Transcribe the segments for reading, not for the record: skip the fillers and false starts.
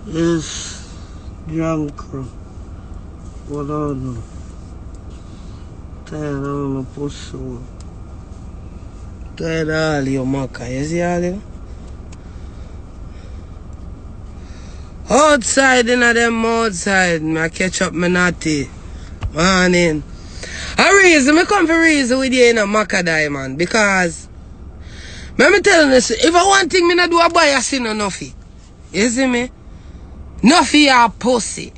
Yes, drunk. What on? Tired of my pussy. Tired of all your maka. You see all you? Outside in them outside, I catch up my natty. Morning. A reason, I come for reason with you in a maka die, man. Because, let me tell you this, if I want thing, I not do a boy, I see no nothing. You see me? Nothing you a pussy.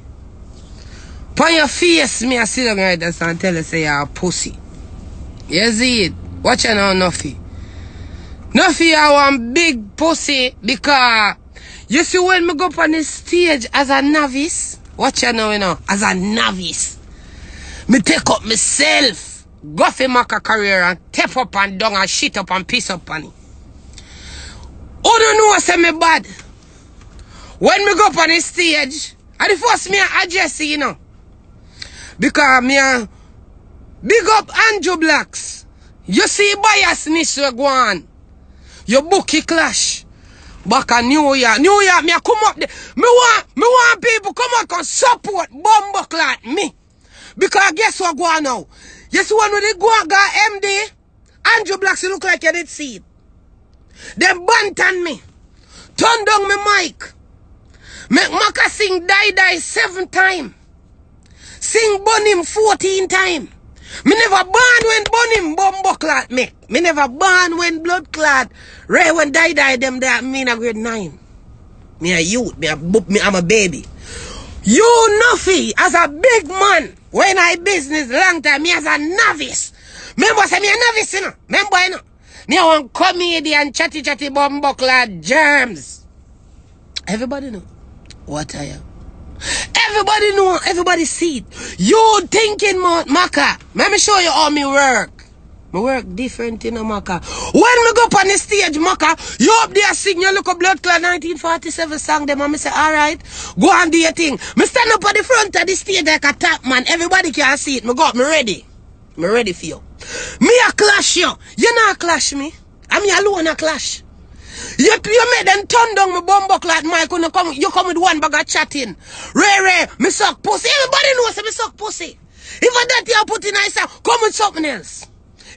Pon your face, me I sit down right there and tell you say you're a pussy. You see it? Watch you now, nothing. Nothing you one big pussy because you see when me go up on the stage as a novice, watch you now, as a novice. Me take up myself, go for my career and tap up and down and shit up and piss up on it. Who don't know say me bad? When me go up on the stage, and the first me address you know. Because me big up Andrew Blacks. You see biasness we go on. Your bookie clash. Back a New York. New York, me a come up there. Me want people come out and support Bumbuck like me. Because guess what go on now? You see one when they go on got MD, Andrew Blacks, you look like you did see it. Them bantan me. Turn down my mic. Make Maka sing Die 7 times. Sing Bonim 14 times. Me never born when Bonim Bumbo clot make. Me never born when blood clot. Right when Die them there me in a grade 9. Me a youth. I'm a baby. You nothing as a big man. When I business long time, me as a novice. Remember say me a novice, you know. Remember, you know. Me a one comedian chatty Bumbo clot germs. Everybody know. What are you? Everybody know, everybody see it. You thinking, Maka. Let me show you how me work. Me work different in a Maka. When me go up on the stage, Maka, you up there sing, you look up Blood Clot 1947 song, them and me say, alright, go and do your thing. Me stand up at the front of the stage like a top man. Everybody can see it. Me go up, me ready. Me ready for you. Me a clash you. You not clash me. I'm me alone a clash. You made them turn down my bumbuck like Mike when you come with one bag of chatting. Ray, me suck pussy. Everybody knows me suck pussy. If I that you put in I say, come with something else.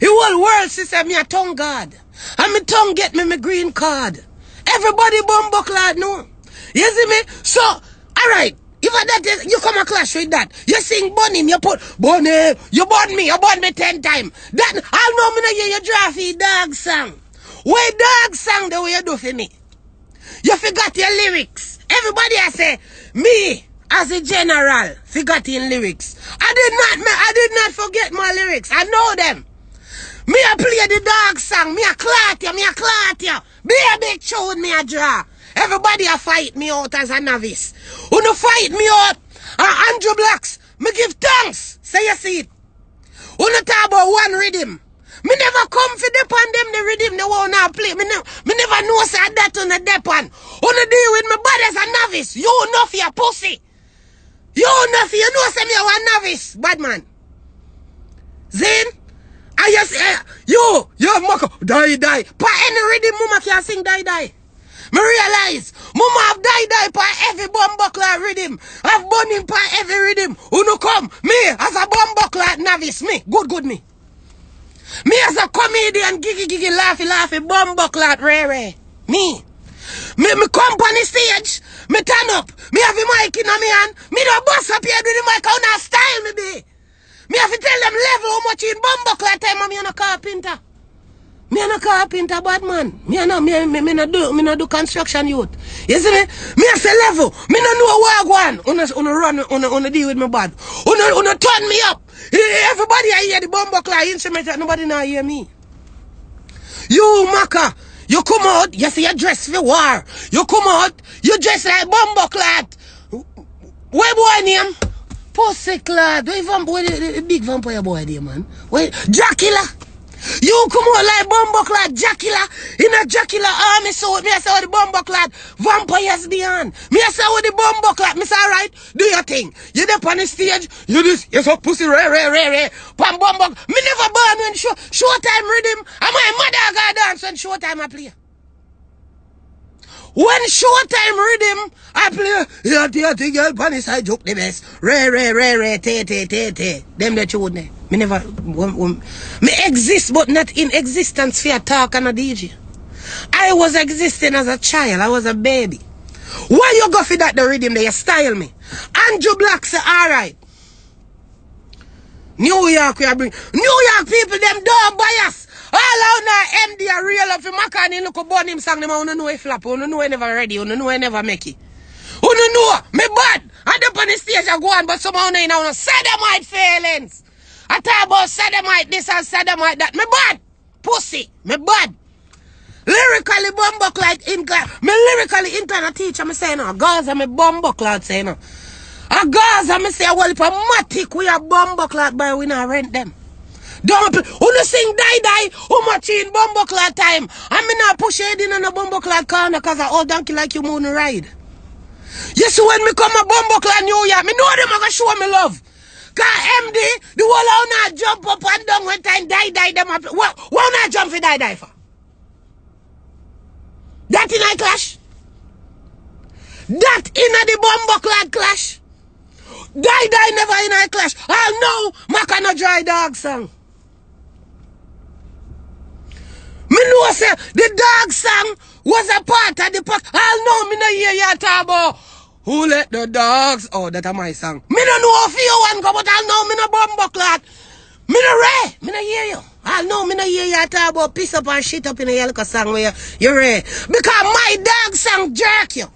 The whole world say me a tongue god. And my tongue get me my green card. Everybody bumbuck like no. You see me? So, alright. If I that you come a clash with that. You sing Bunny, you put Bunny, you burn me 10 times. Then I'll know me no hear your drafty dog song. Why dog song the way you do for me? You forgot your lyrics. Everybody I say, me as a general forgot in lyrics. I did not forget my lyrics. I know them. Me I play the dog song. Me a clot you. Be a big tune me a draw. Everybody a fight me out as a novice. Who no fight me out? Andrew Blacks, me give thanks. Say you see it. Who no talk about one rhythm. Me never come for depend them the rhythm they won't now play. Me never know say that on the depend. Wanna deal with me bad as a novice. You know for your pussy. You know for you know say me a one novice, bad man. Then I just you maka die. Pa any rhythm mama can sing die. Me realize mama have die pa every bumbuckler rhythm. Have burning pa every rhythm. Who no come? Me as a bumbuckler novice. Me good me. Me as a comedian, giggy, laughy, bumbuckler, Ray. Me come on the stage, me turn up, me have a mic in my hand, me don't bust up here with the mic, how now style me be. Me have to tell them level how much in bumbuckler time, and me and a carpenter. Me and a carpenter, bad man. Me no do construction youth. You see me? Me a say level. Me no know where I go on. Una deal with me bad. Una turn me up. Everybody I hear the bumbuckler instrument, nobody now hear me. You Maka, you come out, you see you dress for war. You come out, you dress like bumbuckler. Where boy name? Pussy clad. Where the big vampire boy there, man? Where Dracula? You come out like Bumbuckler Jackilla in a Jackilla army suit. Me I say what the Bumbuckler vampires beyond. Me I say what the Bumbuckler. Me say alright, do your thing. You there on the stage, you this, you so pussy re. Pam Bumbuck. Me never born when showtime rhythm. And my mother got dance when showtime I play. When showtime rhythm, I play, yati girl, punish side joke the best. Re, te. Them that you wouldn't. Me never, me exist, but not in existence for a talk and a DJ. I was existing as a child, I was a baby. Why you go for that, the rhythm, they style me? Andrew Black say, alright. New York, we are bring. New York people, them don't bias. All out now, MD are real up for Makani, look up on him song, them I don't know if flap, I don't know I never ready, I don't know I never make it. I don't know, me bad. I up on the stage I go on, but somehow I know sodomite feelings. I talk about sodomite this and sodomite that. Me bad. Pussy. Me bad. Lyrically Bumbuckler in class. Me lyrically internal teacher, me say no. Gaza me Bumbuckler say no. A Gaza me say well if a matic we are Bumbuckler but we not rent them. Don't who sing die who much in Bumbuckler time. And me not push head in on a Bumbuckler corner cause I old donkey like you moon ride. You see when me come a Bumbuckler New York, me know them I gonna show me love. Cause MD, the whole how not jump up and down when time die them up. What not jump for die for? That in a clash? That in a the Bumbuckler clash? Die never in a clash. I know Maka no dry dog song. Me know say the dog song was a part of the pack. I know me no hear you talk about who let the dogs? Oh, that is my song. Me no know if you one go, but I know me no Bumbuckler. Me no ray. Me no hear you. I know me no hear you talk about piss up and shit up in a yellow song where you're ray. Because my dog song jerk you.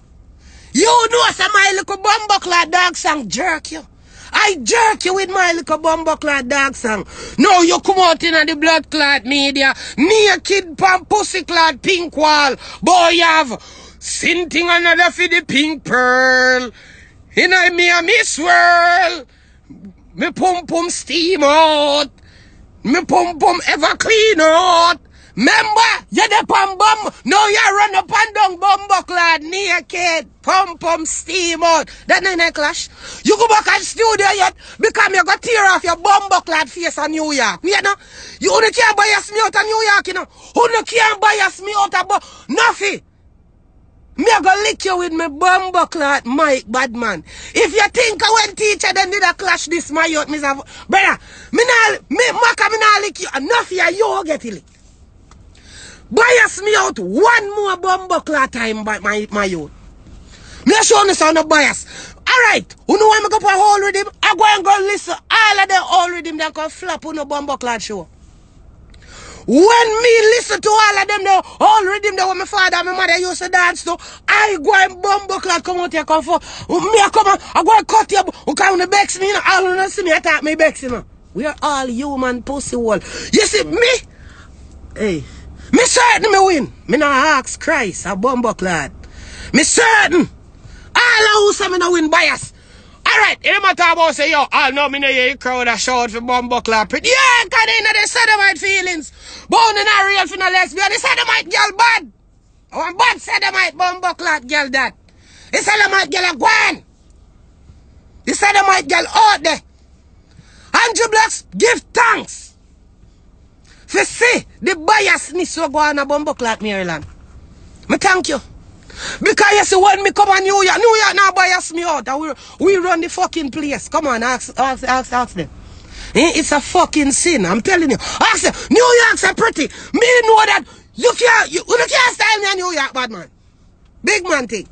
You know some my little Bumbuckler dog song jerk you. I jerk you with my little Bumbuckler dog song. No, you come out in the blood clot media. Naked pan pussy clot pink wall. Boy, you have sinting another for the pink pearl. In a Miami swirl. Me pum steam out. Me pum ever clean out. Remember, you the pum bum. No, you run up and down Bumbuckler naked. Pum steam out. That ain't a clash. You go back and studio yet because you got tear off your Bumbuckler face on New York. You know? You only can't bias me out of New York, you know. Only can't bias me out of nothing. Me a go lick you with my Bumbuckler Mike Badman. If you think I went teacher then did a clash this my youth, me say, brother, me nah lick you. Enough ya you get it. Bias me out one more Bumbuckler time by my youth. Me a show me sound of bias. Alright, who know why me go for a whole rhythm? I go and go listen all of them whole rhythm that can flap on a Bumbuckler show. When me listen to all of them, the whole rhythm that my father and my mother used to dance to, I go and Bumbuckler come out here, come for me. I come and I go and cut you. Who come to vex me, you know, all of them see me attack me vex, you know. We are all human pussy wall. You see me? Hey, me certain me win. Me not ask Christ a Bumbuckler. Me certain. All of who say me no win bias. Alright, it don't matter about say, yo, I'll know me no hear crowd a shout for Bumbuckler. Yeah, cause they know the sodomite feelings. Born in a real for no lesbian. The sodomite girl bad. I want bad sodomite Bumbuckler girl that. The sodomite girl a gone. The sodomite girl out there. Andrew Blacks, give thanks. For see the biasness we go on a Bumbuckler Maryland. Me thank you. Because you see when me come on New York now bias me out. And we run the fucking place. Come on, ask them. It's a fucking sin, I'm telling you. Ask them, New York's a pretty. Me know that you can't style me in New York, bad man. Big man thing.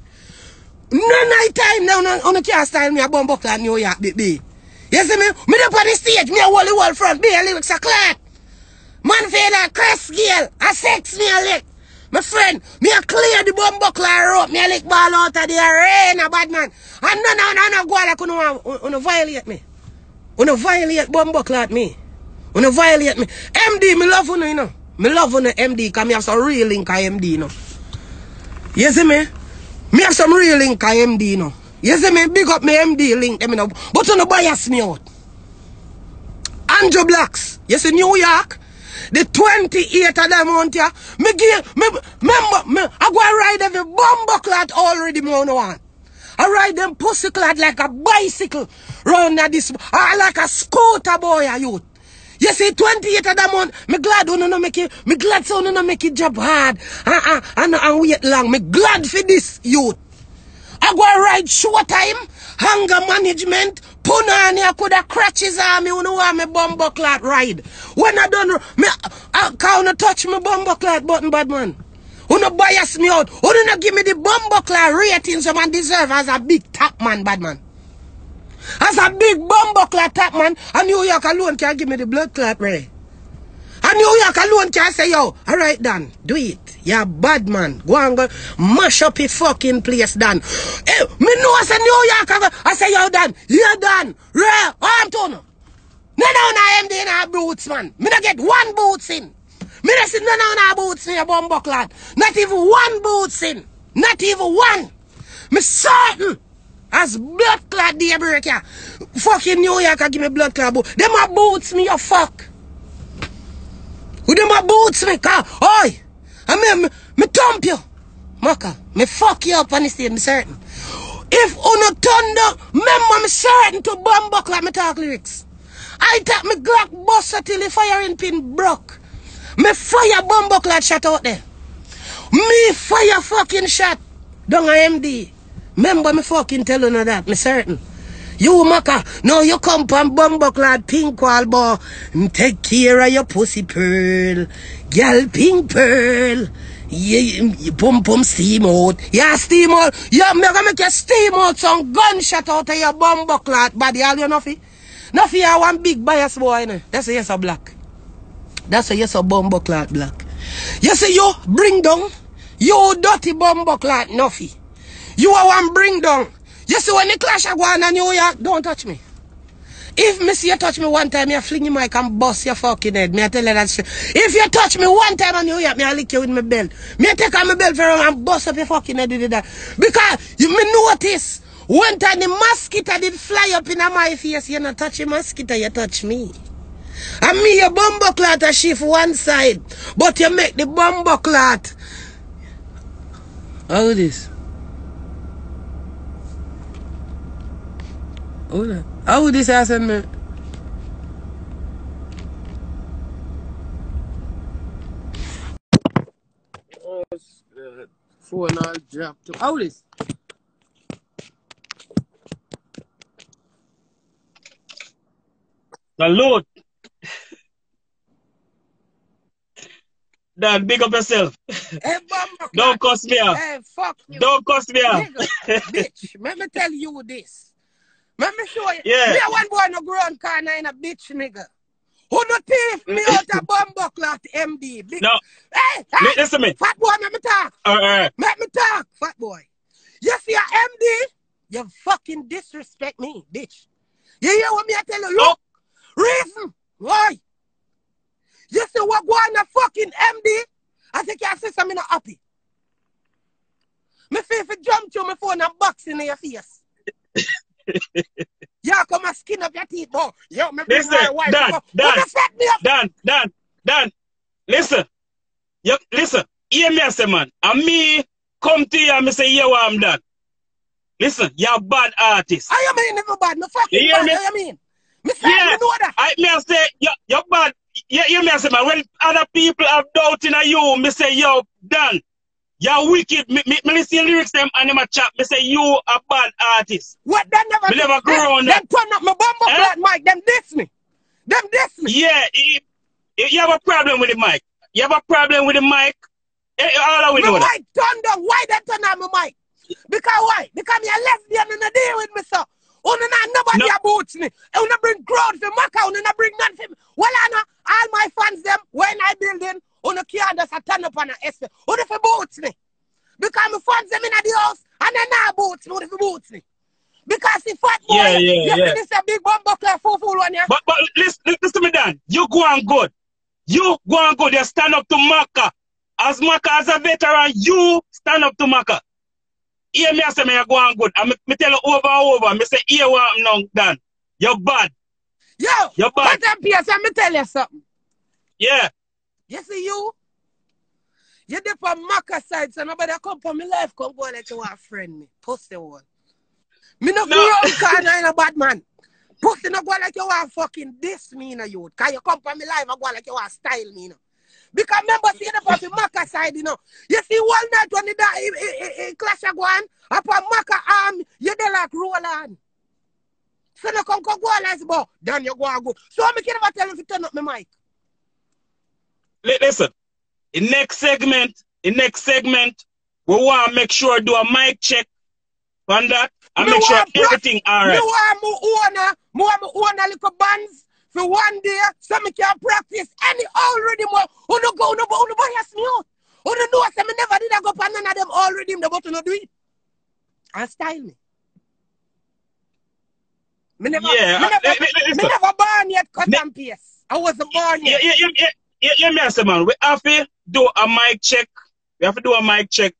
No night time now, you can't style me a Bumbuckler in New York, baby. You see me? Me up on the stage, me a whole world front, be a lyrics a clock. Man feel a crest scale, a sex me a lick. My friend, me a clear the Bumbuckler rope, me a lick ball out of the arena, bad man. And no go like you violate me. You violate Bumbuckler at me. You violate me. MD, me love you know. Me love you MD, because me have some real link of MD, you know. You see me? Me have some real link of MD, you know. You see me? Big up me MD link, you know. But you no bias me out. Andrew Blacks, you see New York? The 28 of them out here, I go and ride every bumbo clot already, me no want. I ride them pussy clad like a bicycle round at this, or like a scooter boy, a youth. You see, 28 of them on, me glad you no make it, me glad so you no make it job hard, and wait long. Me glad for this youth. I go and ride short time, hunger management, punani, I could have crutches on me, you know want me bumbo clot ride. When I don't, I can't touch me bumbo clot button, bad man. Who no bias me out? Who do not give me the bumbo clot rating so man deserve as a big top man, bad man? As a big bumbo clot top man, and New York alone can give me the blood clot ray. And New York alone can say, yo, alright Dan, do it. You're bad man. Go and go mash up your fucking place, Dan. Hey, me know I say New York, I say, yo Dan, yeah Dan, Ray, I'm to no. No, I am in our boots, man. Me not get one boots in. Me not see no boots in your bumbo clot. Not even one boots in. Not even one. Me certain. As blood clot day break here. Fucking New York give me blood clot boot. Them a boots me, you fuck. Who them a boots me, car? Oi! I me thump you. Maka, me fuck you up on the stage, me certain. If uno thunder, remember me certain to bumbo clot me talk lyrics. I take me Glock buster till the firing pin broke. Me fire bumbo clot shot out there. Me fire fucking shot down a MD. Remember me fucking telling her that, me certain. You Maka, now you come from bumbo clot pink wall boy. Take care of your pussy pearl. Girl pink pearl. You pum steam out. Yeah, steam out. Yeah, me gonna make you steam out some gunshot out of your bumbo clot body. All you know fi? No fi you one big bias boy, you know. That's why you're so black. That's why you're so bumbo clot black. You see you bring down. You dirty bumbo clot nothing. You are one bring down. You see when the clash I go on in New York, don't touch me. If me see you touch me one time, I fling your mic and bust your fucking head. Me I tell you that shit. If you touch me one time in New York, me I lick you with my belt. Me I take out my belt for you and bust up your fucking head with that. Because you me notice one time the mosquito did fly up in my face. You not touch the mosquito, you touch me. And me your bumbo clot a shift one side, but you make the bumbo clot. How this? How this happen, man? Oh, phone all dropped. How this? Salute. Dan, big up yourself. Hey, don't cuss me out. Hey, fuck you. Don't cuss me out. Bitch, let me tell you this. Let me show you. Yeah. Me one boy no ground corner in a bitch nigga. Who no thief me out a bumbo clot MD. Big. No. Hey, listen me. Fat boy, let me talk. Alright. Let me talk, fat boy. You see a MD? You fucking disrespect me, bitch. You hear what me I tell you? Look. Reason. Why? You see what go on a fucking MD? I think your sister me not happy. Me feel if you jump to my phone and box in your face. Yeah, come and skin up your teeth, boy. Yo, me bring my wife. Dan. Listen. You, listen. Hear me, I say, man. And me come to you and me say, yeah, what I'm done. Listen, you're a bad artist. I mean, never bad. No fucking you bad. Me? I mean, me say, yeah. You know that. I say, you're bad. You hear me, I say, man. When other people have doubt in you, me say, yo, Dan. You're wicked. Me listen lyrics them and them a chat. Me say you a bad artist. What they never me never grow on them turn up my bumbo clot mic. Them diss me. Them diss me. Yeah, you have a problem with the mic. You have a problem with the mic. All we know that. My mic turned down. Why they turn on my mic? Because why? Because me a lesbian and a deal with me, so. Nobody about me. Una bring crowd for Maka. Una bring none for me. Well, I know all my fans them when I building. Una can't just turn up on a SP. Who the for boots me? Because my fans them in the house and they not boots me. Who the for boots me? Because the fat boy, you finish a big bumbo clear fool one here. But listen to me, Dan. You go on good. You go on good. You stand up to Maka. As Maka as a veteran, you stand up to Maka. Hear me, I say, you go on good. And me tell you over and over. Me say, here what I'm now, Dan. You're bad. Yo, you're bad. Let me tell you something. Yeah. You see you? You're there for Maka side, so nobody come for me life, come go let you want friend me. Pussy one. Me no run car, no a bad man. Pussy no go like you want fucking diss me, no you. Cause you come for me life, I go like you want style me, no. Because remember, see the for Maka side, you know. You see one night when he clash a go on, upon Maka arm, you dey like roll on. So no come go like this, then you go and go. So I can never tell him to turn up my mic. Listen, in next segment, we want to make sure do a mic check on that and make sure everything alright. Me want me own a little bands for one day so me can practice any already more. Who no bias me out. Who no know say me never did I go for none of them already, but you no do it. And style me. Me never born yet cut and paste. I wasn't born yet. Yeah, man. We have to do a mic check. We have to do a mic check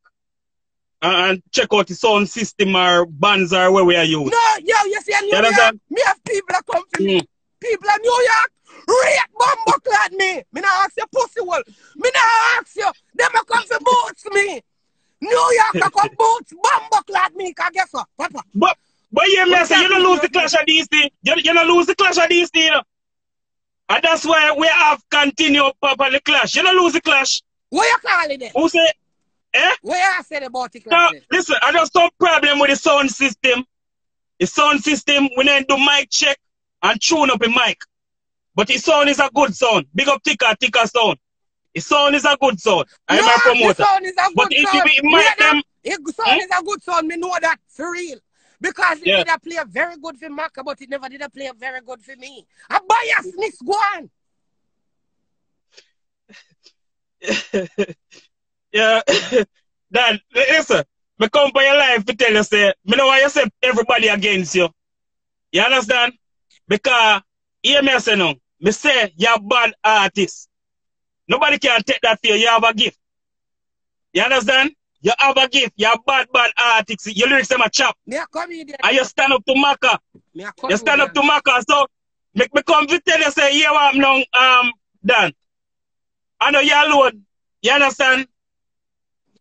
and check out the sound system or bands or where we are using. No, you see, in New York, me have people that come for me. People in New York, rate bumbo clad me. Me not ask you pussy wall. Me not ask you. Them a come for boots me. New York a come boots, bumbo clad me. Cause guess what, Papa? But yeah, me say, you don't lose the clash of these things. You don't lose the clash of these things. And that's why we have continued Papa the clash. You don't lose the clash. What you call it then? Who say? Eh? What you say about the clash? No, listen, I just some problem with the sound system. The sound system, we need to do mic check and tune up the mic. But the sound is a good sound. Big up Tika sound. The sound is a good sound. I'm a promoter. The sound is a good but sound. If sound is a good sound, me know that for real. Because it did a play very good for Maka, but it never did a play very good for me. A biasness, go on. Yeah, Dan, listen, me come for your life to tell you, say, me know why you say everybody against you. You understand? Because, hear me say no, me say you're a bad artist. Nobody can take that for you, you have a gift. You understand? You have a gift, you're a bad artist. Your lyrics are a chop. And you stand up to Maka. You stand up to Maka, so, me come to tell you, say, yeah, what I'm Dan. I know you're alone. You understand?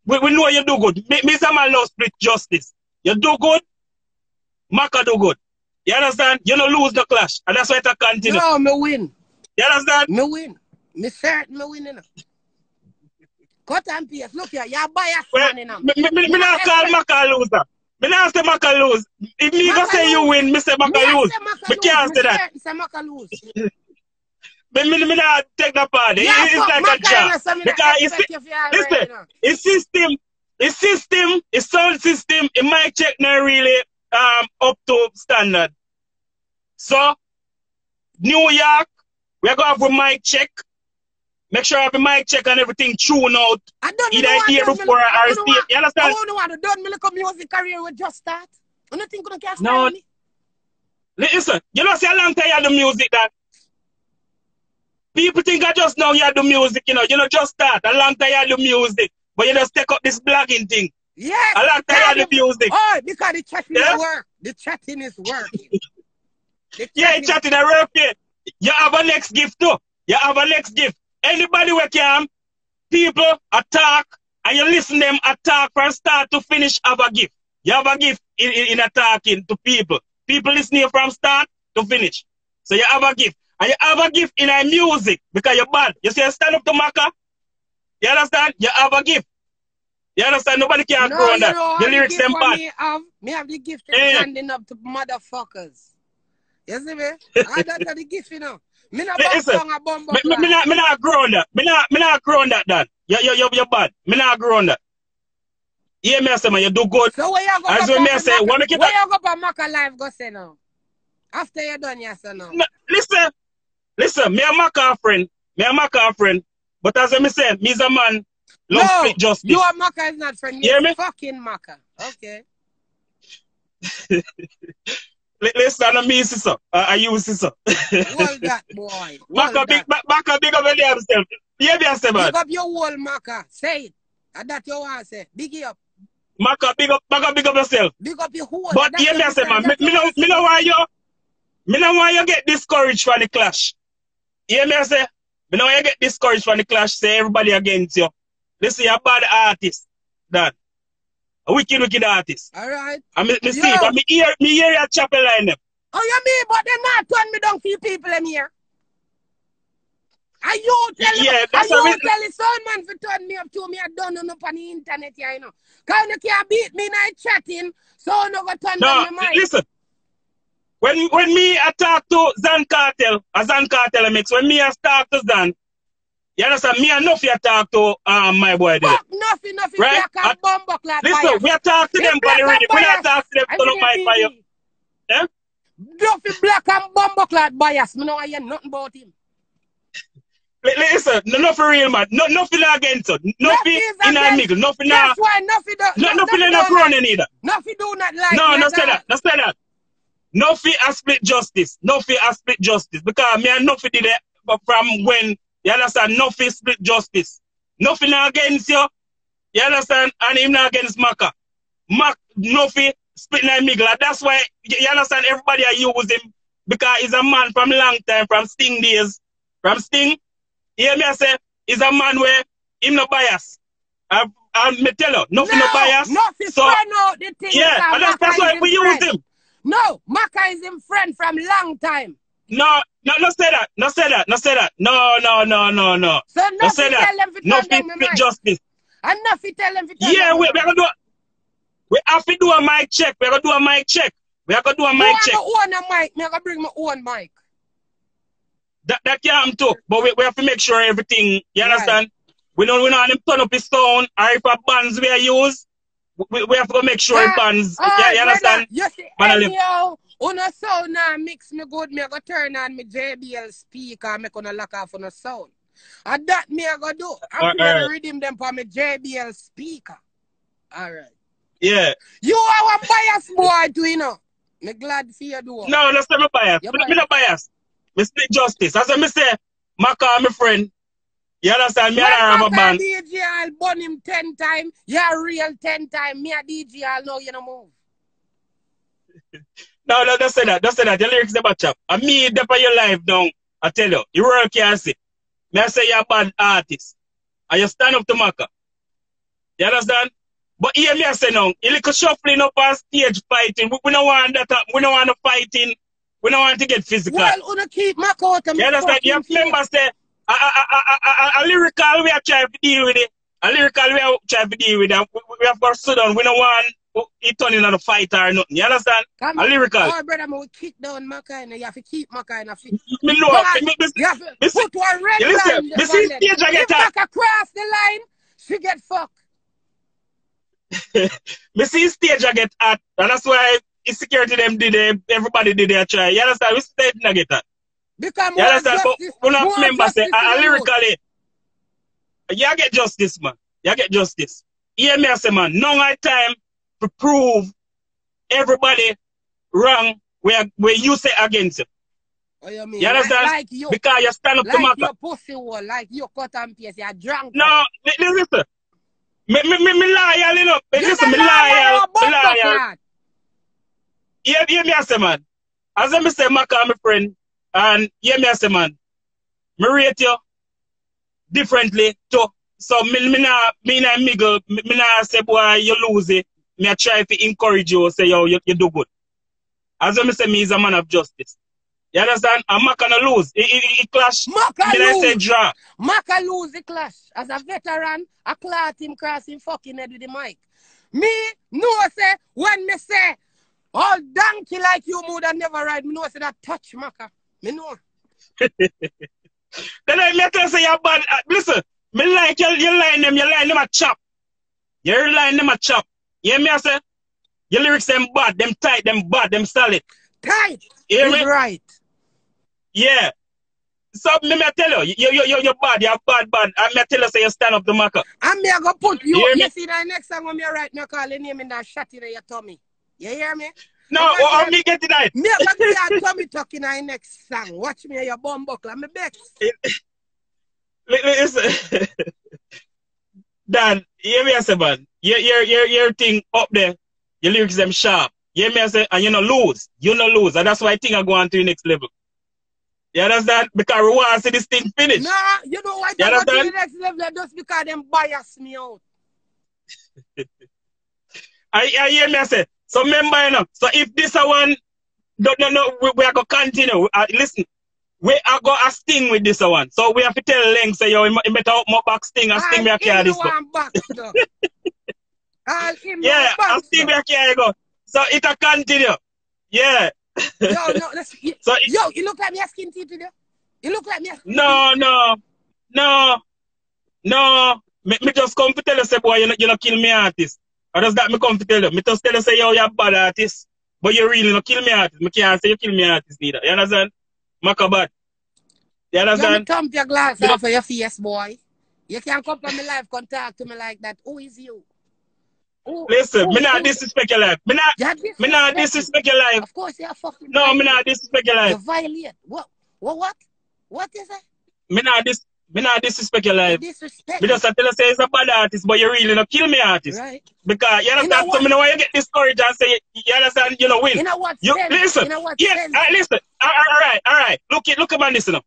We know you do good. Mr. Man love split justice. You do good, Maka do good. You understand? You don't lose the clash. And that's why it continue. No, me win. You understand? Me win. Me certain me win. You know. Cut and paste. Look here, you're biased man. You know. Me not call Maka loser. Me not say Maka lose. If me go say you win, me say Maka lose. Me can't say that. Me say Maka lose. Me not take that part. It's like a job. Because his system, his sound system, it might check not really up to standard. So, New York, we're going to have a mic check. Make sure I have a mic check and everything tune out. Either here before or stay. You understand? I don't want to do my little music career with just start. I don't think you can start no. me. Listen, you know, see how long time you have the music that people think I just know you have the music, you know just start. A long time you have the music. But you just take up this blogging thing. Yes. A long time you have the music. Oh, because the chatting is work. The chatting is working. Yeah, chatting is working. You have a next gift too. You have a next gift. Anybody who can, people attack, and you listen them attack from start to finish have a gift. You have a gift in attacking to people. People listening from start to finish. So you have a gift. And you have a gift in our music because you're bad. You see, stand up to Maka. You understand? You have a gift. You understand? Nobody can grow on that. Your lyrics them bad. Me have the gift of standing up to motherfuckers. You see me? I don't have the gift, you know. Me not grow on that. Me not grow on that, Dan. You're bad. Me not grow on that. Yeah, me say, man, you do good. So where you go? As we may say, where you go for Maka live go say now? After you're done, yes or no? Listen, me a Maka friend. But as I say, me's a man, love split justice. You and Maka is not friend. You hear me? Fucking Maka. Okay. Listen to me, sister. I use sister. Hold that, boy. Maka big up himself. Yeah, me say, man. Big up your whole Maka. Say it. And that you want to say. Big it up. Maka big up yourself. Big up your whole. But yeah, me say, man. Me know why you get discouraged from the clash. Yeah, me say. But now you get discouraged from the clash, say everybody against you. Listen, you're a bad artist, Dan. A wicked artist. Alright. And me see it, and me hear your chapel line them. Oh, you mean, but they not turn me down for you people in here. And you tell that's and you tell the sound man for turn me up to me, I don't know up on the internet here, you know. Because you can't beat me night chatting, so I'm not going to turn down my mic. Listen. When me I talk to Zan Cartel, a Zan Cartel mix, when me I talk to Zan, you understand, me and Nuffy I talk to my boy there. Fuck Nuffy, right? Listen, we are talk to them for the ready. We are talk to them to the mic for you. Yeah? Nuffy black and bumbleclad bias. I don't hear nothing about him. Listen, Nuffy real man. Nothing against you. Nuffy in a middle. Nothing not. That's why Nuffy Nothing not running either. Nuffy do not like no say that. No say that. Nuffy a split justice. Nuffy a split justice. Because me and Nuffy did it from when, you understand, Nuffy split justice. Nuffy not against you. You understand? And him not against Maka. Nuffy split in the middle. That's why, you understand, everybody use him. Because he's a man from long time, from Sting days. From Sting. You hear me I say, he's a man where him no bias. And me tell you, Nuffy no bias. Nuffy so, out the thing. Yeah, and that's why we use him. No, Maka is him friend from long time. No say that. No say that. No say that. No. So no say that. Nothing fit justice. And nothing tell them to tell yeah, we gonna do. We have to do a mic check. We gonna do a mic check. We are gonna do a mic check. I own a mic. I gonna bring my own mic. That can't too. But we have to make sure everything. You understand? We don't want him turn up his sound. Or if a bands we use. We have to make sure it bands. You understand? You see, anyhow, on a sound now mix me good, me go turn on my JBL speaker and me gonna lock off on a sound. And that me I go do. I'm gonna redeem them for my JBL speaker. Alright. Yeah. You are a bias boy too, you know. Me glad for you do. No, that's not my bias. Me not bias. Me split justice. As I say, Maka my friend. You understand? Me and I have a band. DJ, I'll burn him 10 times. You're real 10 times. Me a DJ, I'll know you no move. No, don't say that. Don't say that. Your lyrics never chop. And me, dep on your life down. I tell you, you work can't see. Me I say you're a bad artist. And you stand up to Maka. You understand? But here me I say now, you little shuffling up on stage fighting. We don't want that. We don't want no fighting. We don't want to get physical. Well, we don't keep Maka out of me. You understand? You remember say, a lyrical we are trying to deal with it. A lyrical we are trying to deal with it. We have got to sit down. We don't want it turning on a fight or nothing. You understand? Come a lyrical. Oh, brother, I will kick down Maka and you have to keep Maka and me know. You have to put one red line. Me see stage I get if Maka cross the line, she get fucked. Me see stage I get at. And that's why security them did it. Everybody did their try. You understand? We stage I get at. Because you understand? We not remember say lyrically. You get justice, man. You get justice. Hear me I say, man, now my time to prove everybody wrong where you say against you. Oh, you mean? You understand? Like you, because you stand up to Maka. Like your pussy wall, like you cut and paste, you're drunk. No, listen. Me loyal, you know. Listen, me loyal. Hear me I say, man. As I say, Maka, my friend. And hear me I say, man, me rate you differently too. So me not miggle, me not say, boy, you lose it. Me I try to encourage you, say, yo, you do good. As I say, me is a man of justice. You understand? And Maka no lose. He clash. Maka lose. I say draw. Maka lose the clash. As a veteran, I clout him crossing fucking head with the mic. Me, no say, when me say, all donkey like you would have never ride, me no say that touch Maka. Me know. Then I tell you say you're bad. Listen, me like you line them a chop. You line them a chop. You hear me I say? Your lyrics them bad, them tight, them bad, them solid. Tight. You hear me? Right. Yeah. So me tell you, you're bad, you're bad. And me tell you say you stand up to Maka. And me I go put you see that next time when me write me call your name in that shot in your tummy. You hear me? No, how me get it right? Me a give you tummy talking in the next song. Watch me your bum buckle. I'm a bex. Listen. Dan, hear me I say, man. Your thing up there, your lyrics them sharp. You hear me I say, and you no lose. You no lose. And that's why I think I go on to the next level. You understand? Because we want to see this thing finish. No, you know what? You I go to the understand? next level just because them bias me out. I hear me I say. So remember, you know, so if this one, no, we are going to continue. Listen, we are going to sting with this one. So we have to tell Leng, say, yo, you better up my back sting and sting me a carry this one. Yeah, I sting me a carry go. So it will continue. Yeah. Yo, no, so yo, you look like me a skin teeth today. You look like me a skin No. Me just come to tell you, say, boy, you not kill me artist. Or does that me come to tell you? Me just tell you, say, yo, you're a bad artist. But you really not kill me artist. Me can't say you kill me artist neither. You understand? Macabad. You understand? Let me thump your glass off of your face, boy. You can't come to me live, contact to me like that. Who is you? Listen, me not disrespect your life. Me not disrespect your life. Of course, you're fucking. No, me not disrespect your life. You violate. What? What is it? Me not disrespect your life. Disrespect. Me just tell you say it's a bad artist, but you really not kill me artist. Right. Because you understand, you know so me know why you get discouraged and say you understand, you know, win. You know what? Listen. You know what? Yes, listen. All right. Look about this, you know.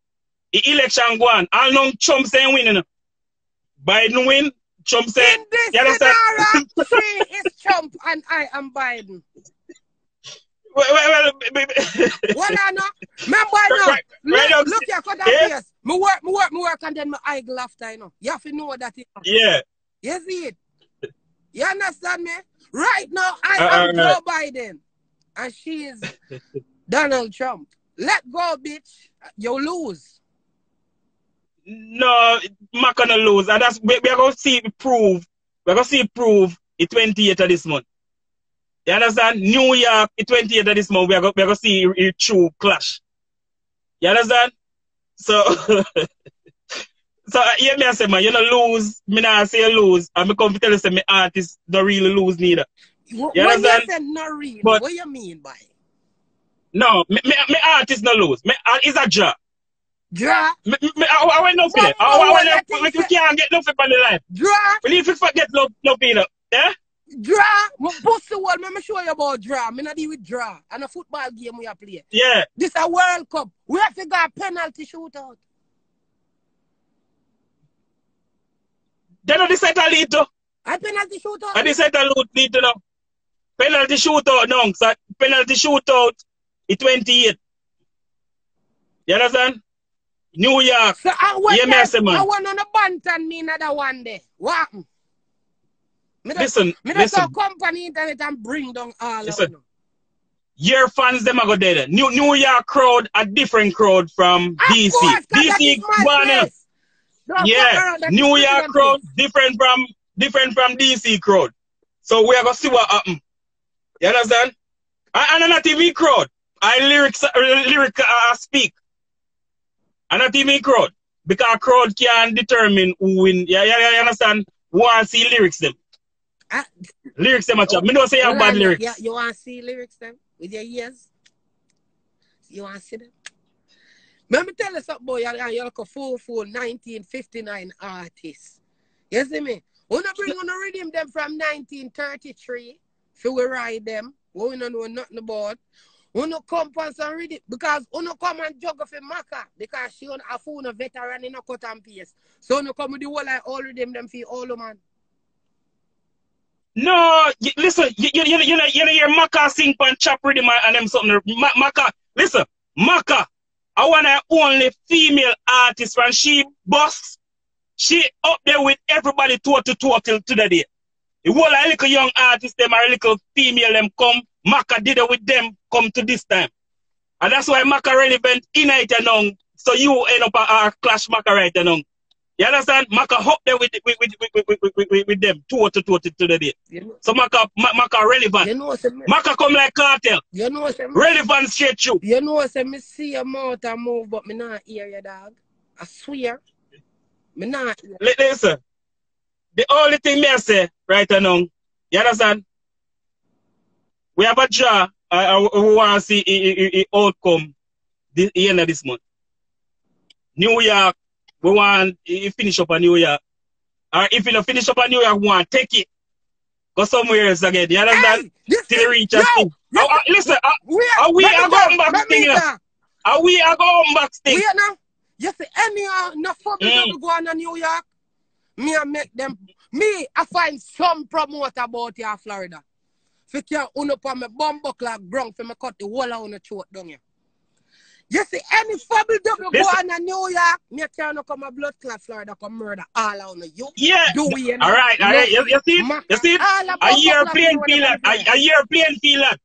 The election go on. All known Trump saying win, you know. Biden win. Trump said, in this scenario, she is Trump and I am Biden. Well, I know. Remember, I know. Look here, cut that face. Me work, and then my eye after, you know. You have to know that. You know. Yeah. You see it? You understand me? Right now, I am Joe Biden. And she is Donald Trump. Let go, bitch. You lose. No, I'm not gonna lose. And that's we're gonna see prove. We're gonna see prove the 28th of this month. You understand? New York, the 28th of this month, we're gonna see a true clash. You understand? So so hear me I say, man, you don't lose. Me not say you lose. I'm come to tell you say my artists don't really lose neither. You understand? You say not really, but what you mean by it? No, me artist no lose. It's a draw. Draw? I want no for that. We can't get nothing on the line. Draw? We need to forget no peanut. Yeah? Draw? Pussy wall, let me show you about draw. I not deal with draw. And a football game we are playing. Yeah. This is a World Cup. We have to go a penalty shootout. They don't decide to lead to. A penalty shootout? I decide to lead to now. Penalty shootout now. So penalty shootout is 28. You understand? New York. So I want on a Banton me another one day. What? Listen. Go company internet and bring down all of them. Your fans them are go there. New York crowd a different crowd from DC. DC one. Yeah. New York crowd different from DC crowd. So we are gonna see what happen. You understand? And not TV crowd. Lyric speak. And not even crowd. Because crowd can determine who win. You understand? Who want to see lyrics them. Lyrics them much up. Me don't say you have bad lyrics. Yeah, you want to see lyrics them with your ears? You want to see them? Let me tell you something, boy. You're like a full 1959 artist. You see me? We don't bring on a rhythm them from 1933. So we ride them. We don't know nothing about. We don't come and read it because we don't come and juggle for Maka because she on a phone a veteran in a cut and paste. So we don't come with the whole like all of them for all the man. No, listen, you hear Maka sing and chop rhythm and them something. Maka, listen, Maka, I want to only female artist when she boss. She up there with everybody total to the day. The whole like little young artist them or little female them come. Maka did it with them come to this time. And that's why Maka relevant in it now. So you end up a clash Maka right now. You understand? Maka up there with them to the day. You know, so Maka relevant. You know, Maka come like cartel. You know, relevant straight through. You know, me see your mouth and move, but me not hear you, dog. I swear. Me not hear. Listen. The only thing me I say right now, you understand? We have a draw. We want to see the outcome the end of this month. New York, we want to finish up a New York. Or if you don't finish up a New York, we want to take it. Go somewhere else again. You understand? Till reach us. Listen, we are going back to thing. And we are going back stick. Wait now. You see, any no forbidden go on in New York, me I make them. Me, I find some promoter about here in Florida. If you can up on my bumbo like ground for me cut the whole of the throat down here. You see, any forbidden go on in New York, me can't come a blood clot Florida come murder all on you. Yeah. All right. You see it? You see it? A year plain feel that. A year plain feel that.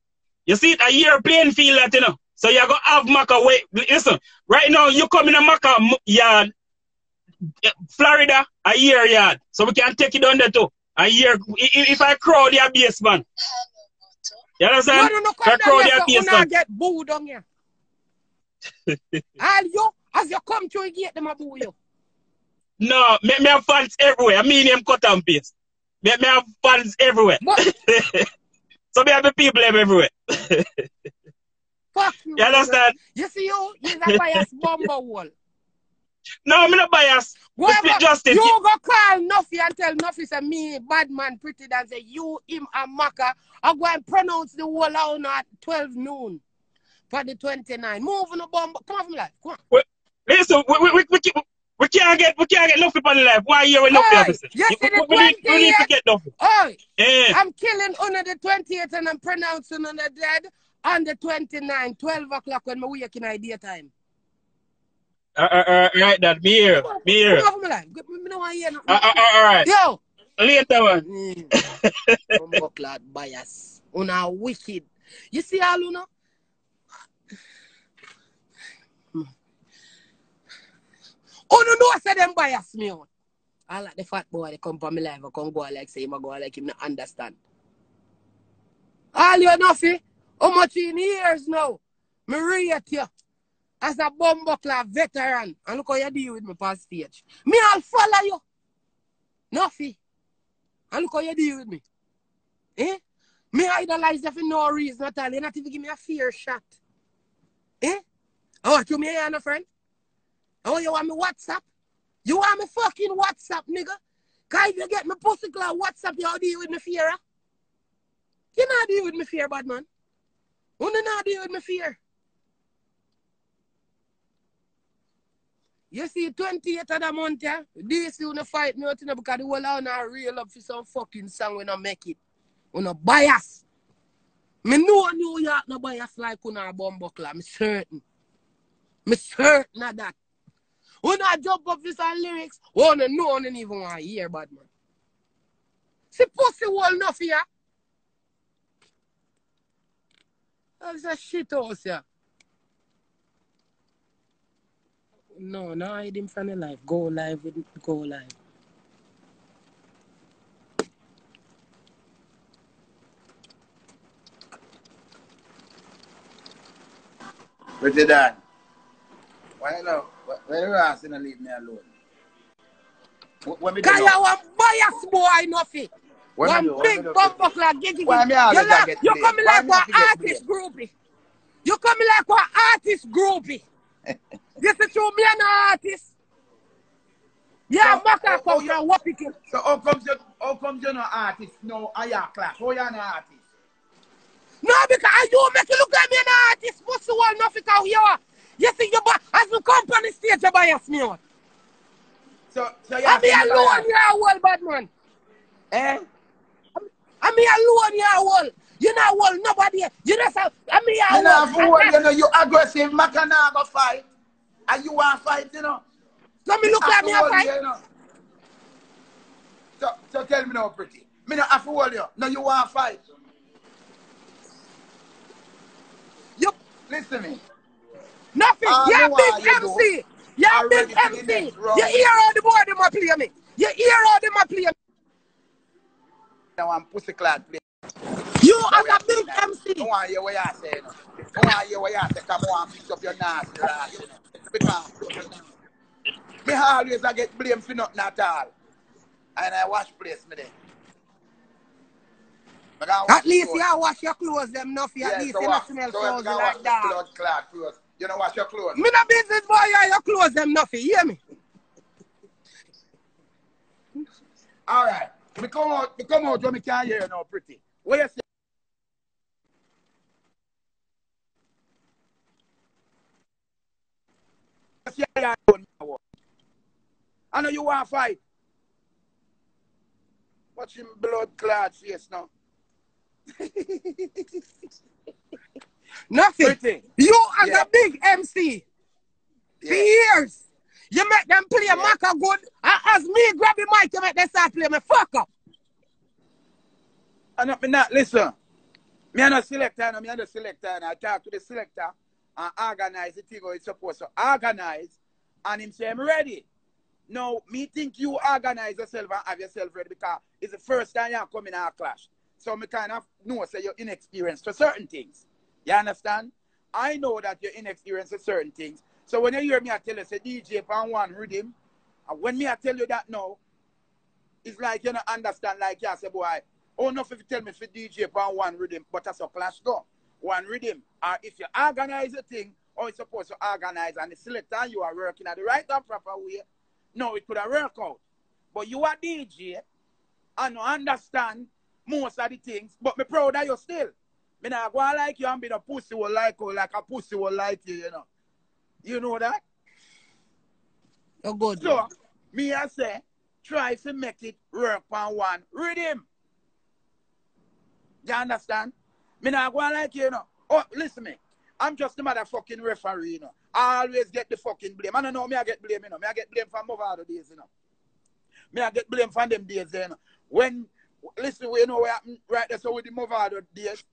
You see it? A year plain feel that, you know. So you're going to have Maka wait. Listen, right now you come in a Maka yard, Florida, a year yard. So we can take it on there too. A year. If I crowd your base, man. You understand? If I crowd your base, man. Get booed on here. All you, as you come to a gate, them a boo you. No, me have fans everywhere. I mean him cut and paste. Me have fans everywhere. So me have the people everywhere. Fuck you. You understand? You see you're a biased bumbo wall. No, I'm not biased. Justice. You go call Nuffy and tell Nuffy say me, bad man, pretty and say you, him and Maka are going to pronounce the whole out at 12 noon for the 29. Move on the bumbo. Come on from life. Come on. Listen, we can't get Nuffy on the life. Why you with Nuffy officer? You see the we need to get Nuffy. I'm killing under the 28th and I'm pronouncing on the dead on the 29th, 12 o'clock when I wake in my daytime. Right, that. Be here. Be here. Come on, all right. Yo. Later, man. Bumbleclad bias. Una wicked. You see all you know? Oh, no, I said them bias me out. I like the fat boy, they come from my life, I come go like say, I go like him, not understand. All you Nuffy, how much in years now? Me rate you as a Bumbleclad veteran. And look how you deal with me past stage. Me, I'll follow you. Nuffy. And look how you deal with me. Eh? Me idolize you for no reason at all. You not even give me a fair shot. Eh? Oh, what you me here, no friend? Oh, you want me WhatsApp? You want me fucking WhatsApp, nigga? Cause if you get me pussy cloud WhatsApp, you deal with me fear, huh? You not deal with me fear, bad man. You not deal with me fear. You see, 28th of the month, yeah? This you wanna fight me out, you know, because the whole of you real up for some fucking song when I make it. You no bias. Me know New York no bias like you know Bumbleclad. I'm certain. I'm certain of that. When I jump up with some lyrics, no one even want to hear, bad man. See, pussy wall enough here. That's a shit house here. No, hide him from the life. Go live with go live. Pretty Dan. Why now? Why you asking to leave me alone? Because you are bias boy, Nuffy. One big Bumbleclad giggy. You coming like an artist groupie. You coming like an artist groupie. You see through me an artist. Yeah, Maka come from Wapikin. So how come you're not artist? No, I am class. How you an artist? No, because you make it look like me an artist. Pussy wall Nuffy because you are. You see, you as you come on the stage, you bias me out. So I'm here alone, you're a whole bad man. Eh? I'm here alone, you're a whole. You're not whole, nobody. You know, I'm here alone. You know, you aggressive, Maka now go fight. And you want to fight, you know. So me look like me a fight. You know? So tell me now, pretty. Me not have to hold you. No, you want to fight. You listen to me. Nothing. You're big MC. You're big MC. You hear all the boy them a play me. You hear all them a play me. Now I'm pussy clad play. You as a big MC. Don't want to hear what you say, you know. Don't want to hear what you say. Come on, fix up your nasty ass, you know. Because me always I get blamed for nothing at all. And I wash place me there. At least you wash your clothes them enough. At least you not smell clothes like that. Blood clot clothes. You know wash your clothes. Me no business boy, your clothes them enough. You hear me? Alright. Me come out when me can't hear you now, pretty. What you say? see how you want. I know you want to fight. Watch him blood clot face now. Nothing. Pretty. You as Yeah. a big MC for years. You make them play Maka good. And as me grab the mic, you make them start play me fuck up. And me not listen. Me a no selector, no, me a no selector, and I talk to the selector and organize the thing how it's supposed to organize, and him say I'm ready. Now, me think you organize yourself and have yourself ready because it's the first time you come in our clash. So me kind of know say you're inexperienced for certain things. You understand? I know that you're inexperienced for certain things. So when you hear me I tell you say DJ pan one rhythm, and when me I tell you that now, it's like you don't understand like you say boy. Oh, no, if you tell me for DJ pan one rhythm, but that's a clash go. One rhythm. Or if you organize a thing, or it's supposed to organize and the selector you are working at the right and proper way, no, it could have worked out. But you are DJ and you understand most of the things, but me proud of you still. Me not go like you and be a pussy will like you, like a pussy will like you know. You know that? Oh, good. So, me I say, try to make it work on one rhythm. You understand? Me not go like you know. Oh, listen me. I'm just a motherfucking referee, you know. I always get the fucking blame. I don't know me I get blame, you know. Me I get blame from Movado days, you know. Me I get blame from them days, you know. When, listen, you know what happened right there, so with the Movado days,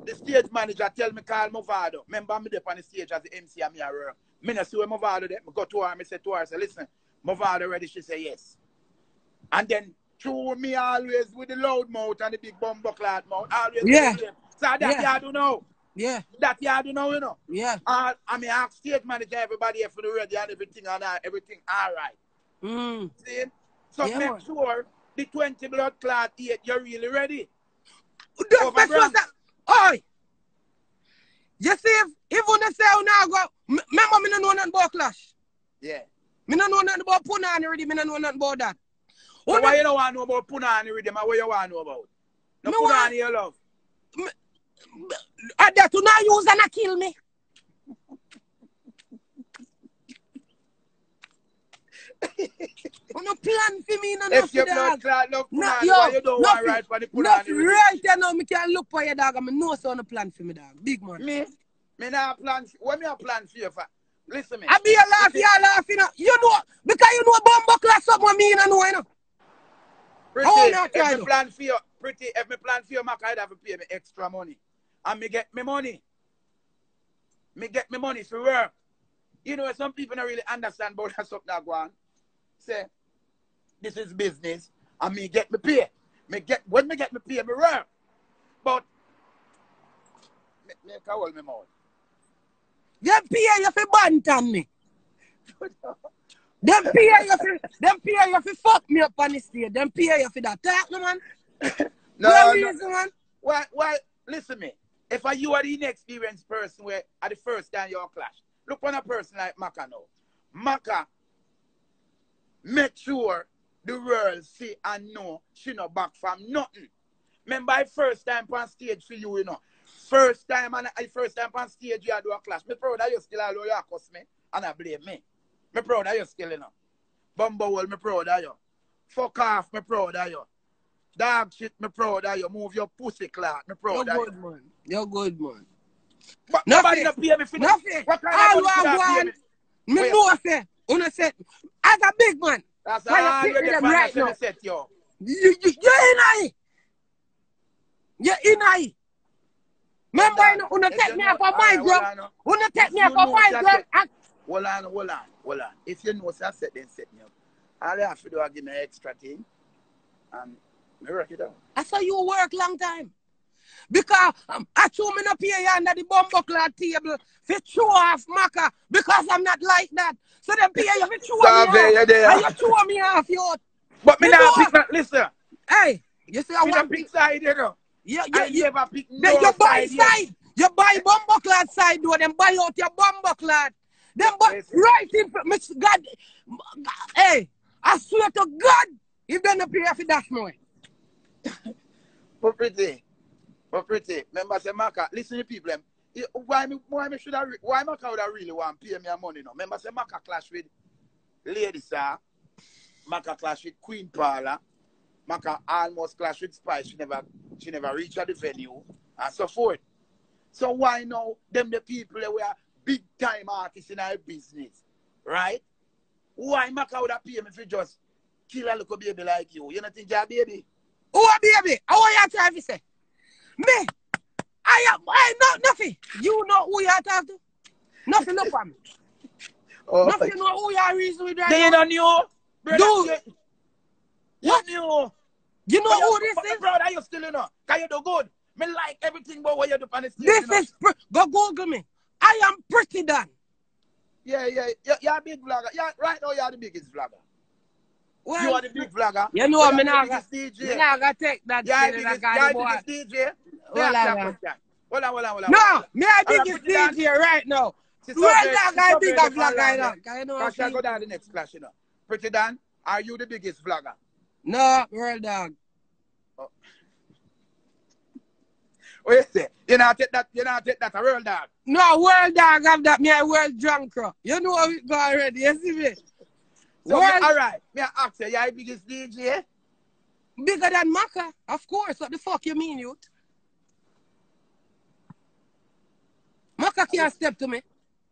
the stage manager tell me call Movado. Remember me there on the stage as the MC and me at work. Me not see where Movado there. Me go to her, I say to her, I say, listen, Movado ready? She say yes. And then through me always with the loud mouth and the big bumbuckler mouth, always Yeah. so that you do know. Yeah. That you do know, you know. Yeah. I mean, I ask stage manager, everybody here for the ready and everything and everything all right. See? So Yeah, make man. sure the 20 blood clot 8, you're really ready. Just make sure that. Oi! You see, if you say now go, remember me no know nothing about clash. Yeah. Me no know nothing about Punani already, me no know nothing about that. So why you don't want to know about Punani rhythm and what you want to know about? No Me Punani you love. That to not use and not kill me. No plan for me, no If your nothing, blood dog. clot love No, Punani, yo, why you don't want to write for the Punani nothing rhythm? right there now, me can look for your dog and me know so no plan for me, dog. Big man. Me not plan. What me a plan for you for? Listen me. I be a laugh, you laugh, you know. You know, because you know bumbo class up what me, you know, you know. Pretty, Oh, not if try me plan for you, pretty, if me plan for you, Mac, I'd have to pay me extra money. And me get me money. Me get me money for work. You know, some people don't really understand about that something that go on. Say, this is business, and me get me pay. When me get me pay, me work. But, me can hold me mouth. Them pay you for bantam me. Them pay you for fuck me up on the stage. Them pay you for that. Talk, no, man. No, reason, man. Well, listen me. If you are the inexperienced person where at the first time you're clash, look on a person like Maka now. Maka make sure the world see and know she not back from nothing. Remember the first time on stage for you, you know. First time on stage you do a clash. Me proud that you still allow you cuss me and I blame me. Me proud that you still, you know. Bumblewell, me proud of you. Fuck off, me proud of you. Dog shit, me proud of you. Move your pussy clot, me proud of you. You're good, man. You're good, man. But nobody not pay me for nothing. What kind All of money I pay want, me know say, una say, as a big man, That's why all you you pick get them right now? set, yo. You're in I. You're in I. Remember, you know, una take me up on my drum. Una take me up on my drum. Hold on. If you know so set, then set me up. All you have to do is give me an extra thing. And me work it out. I saw you work long time. Because I chew me not pay you under the bumbuckler table for chew off Maka because I'm not like that. So them pay you for chew me off. And you chew me off, yo. But me not pick that, listen. Hey, you see I want pick side, you know. You never pick then you buy side. You buy bumbuckler side though, then buy out your bumbuckler. Then buy right in God. Hey, I swear to God, if they don't pay you for dash me. But pretty. Remember, say, Maka, listen to people. why Maka would I really want to pay me money now? Remember, say Maka clash with Lady Sir, Maka clash with Queen Paula, Maka almost clash with Spice. She never reached at the venue and so forth. So why now them the people that were big time artists in our business, right? Why Maka would have pay me for just kill a little baby like you? You know think you're baby? Who a baby? How are you trying to say? Me? I know nothing. You know who you are talking to? Nothing no for me. Oh, nothing know who you are reason with right they now. don't know. Brother, Dude. What knew? You know who this is? Brother, you still know. Can you do good? Me like everything about what you do on the stage. This you know? is go Google me. I am pretty done. Yeah. You're a big vlogger. Yeah, right now you're the biggest vlogger. Well, You are the big vlogger. You know you're me the now biggest DJ. me now gotta take that You're shit the and I got biggest the DJ. Hold on. Hold on. No, me a Alright, biggest put it down. DJ right now. She's Well, okay, that she's guy okay, bigger the vlogger, fan you know. line. Cause you know Cause she'll go down the next clash, you know. Pretty Dan, are you the biggest vlogger? No, world dog. What you say? You not take that a real dog. No, world dog have that. Me a world drunk crow. You know how it go already. You see me? So World alright, me ask you, you're the biggest DJ? bigger than Maka, of course. What the fuck you mean, youth? Maka can't step to me.